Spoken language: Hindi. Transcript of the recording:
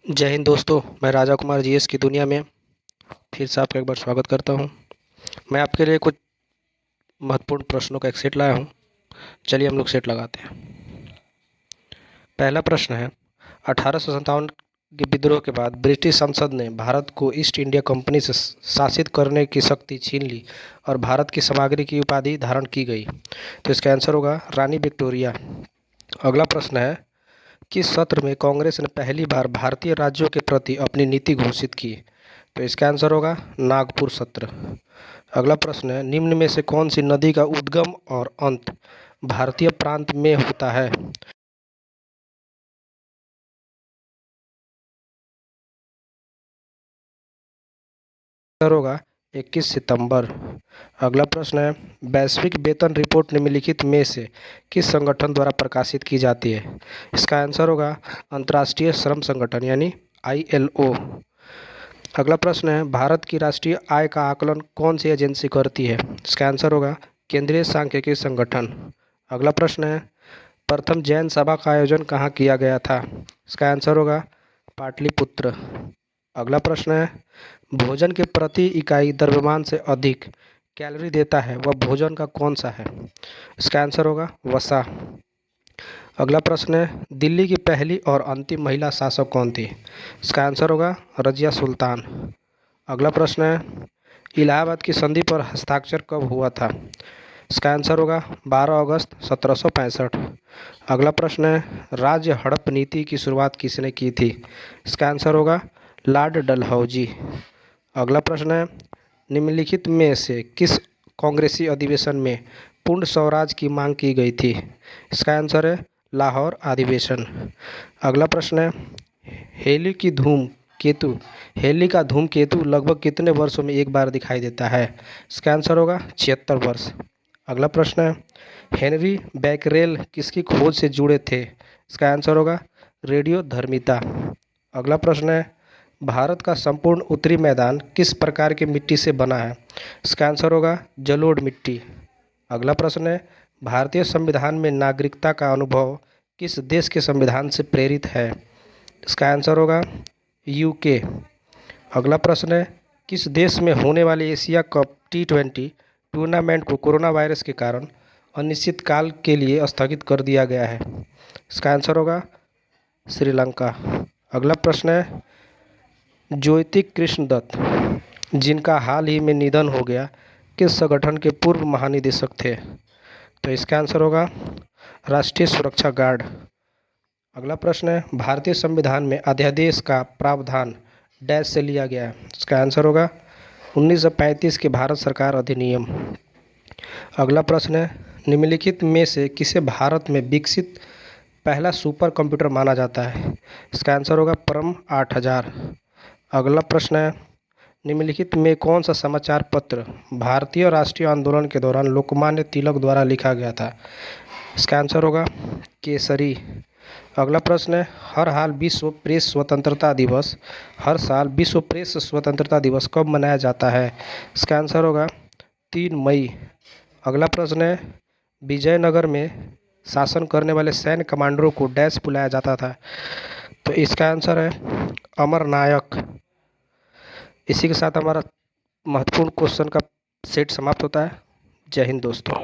जय हिंद दोस्तों। मैं राजा कुमार जीएस की दुनिया में फिर से आपका एक बार स्वागत करता हूं। मैं आपके लिए कुछ महत्वपूर्ण प्रश्नों का एक सेट लाया हूं। चलिए हम लोग सेट लगाते हैं। पहला प्रश्न है, 1857 के विद्रोह के बाद ब्रिटिश संसद ने भारत को ईस्ट इंडिया कंपनी से शासित करने की शक्ति छीन ली और भारत की सामग्री की उपाधि धारण की गई। तो इसका आंसर होगा रानी विक्टोरिया। अगला प्रश्न है, किस सत्र में कांग्रेस ने पहली बार भारतीय राज्यों के प्रति अपनी नीति घोषित की? तो इसका आंसर होगा नागपुर सत्र। अगला प्रश्न है, निम्न में से कौन सी नदी का उद्गम और अंत भारतीय प्रांत में होता है? आंसर होगा 21 सितंबर। अगला प्रश्न है, वैश्विक वेतन रिपोर्ट निम्नलिखित में से किस संगठन द्वारा प्रकाशित की जाती है? इसका आंसर होगा अंतर्राष्ट्रीय श्रम संगठन यानी ILO। अगला प्रश्न है, भारत की राष्ट्रीय आय का आकलन कौन सी एजेंसी करती है? इसका आंसर होगा केंद्रीय सांख्यिकी संगठन। अगला प्रश्न है, प्रथम जैन सभा का आयोजन कहाँ किया गया था? इसका आंसर होगा पाटलिपुत्र। अगला प्रश्न है, भोजन के प्रति इकाई द्रव्यमान से अधिक कैलोरी देता है वह भोजन का कौन सा है? इसका आंसर होगा वसा। अगला प्रश्न है, दिल्ली की पहली और अंतिम महिला शासक कौन थी? इसका आंसर होगा रजिया सुल्तान। अगला प्रश्न है, इलाहाबाद की संधि पर हस्ताक्षर कब हुआ था? इसका आंसर होगा 12 अगस्त 1765। अगला प्रश्न है, राज्य हड़प नीति की शुरुआत किसने की थी? इसका आंसर होगा लॉर्ड डलहौजी। अगला प्रश्न है, निम्नलिखित में से किस कांग्रेसी अधिवेशन में पूर्ण स्वराज की मांग की गई थी? इसका आंसर है लाहौर अधिवेशन। अगला प्रश्न है, हेली की धूम केतु हेली का धूमकेतु लगभग कितने वर्षों में एक बार दिखाई देता है? इसका आंसर होगा 76 वर्ष। अगला प्रश्न है, हेनरी बैकरेल किसकी खोज से जुड़े थे? इसका आंसर होगा रेडियोधर्मिता। अगला प्रश्न है, भारत का संपूर्ण उत्तरी मैदान किस प्रकार की मिट्टी से बना है? इसका आंसर होगा जलोढ़ मिट्टी। अगला प्रश्न है, भारतीय संविधान में नागरिकता का अनुभव किस देश के संविधान से प्रेरित है? इसका आंसर होगा UK। अगला प्रश्न है, किस देश में होने वाले एशिया कप T20 टूर्नामेंट को कोरोना वायरस के कारण अनिश्चित काल के लिए स्थगित कर दिया गया है? इसका आंसर होगा श्रीलंका। अगला प्रश्न है, ज्योति कृष्ण दत्त जिनका हाल ही में निधन हो गया किस संगठन के पूर्व महानिदेशक थे? तो इसका आंसर होगा राष्ट्रीय सुरक्षा गार्ड। अगला प्रश्न है, भारतीय संविधान में अध्यादेश का प्रावधान डैश से लिया गया है? इसका आंसर होगा 1935 के भारत सरकार अधिनियम। अगला प्रश्न है, निम्नलिखित में से किसे भारत में विकसित पहला सुपर कंप्यूटर माना जाता है? इसका आंसर होगा परम 8000। अगला प्रश्न है, निम्नलिखित में कौन सा समाचार पत्र भारतीय राष्ट्रीय आंदोलन के दौरान लोकमान्य तिलक द्वारा लिखा गया था? इसका आंसर होगा केसरी। अगला प्रश्न है, हर साल विश्व प्रेस स्वतंत्रता दिवस कब मनाया जाता है? इसका आंसर होगा 3 मई। अगला प्रश्न है, विजयनगर में शासन करने वाले सैन्य कमांडरों को डैश बुलाया जाता था? तो इसका आंसर है अमरनायक। इसी के साथ हमारा महत्वपूर्ण क्वेश्चन का सेट समाप्त होता है। जय हिंद दोस्तों।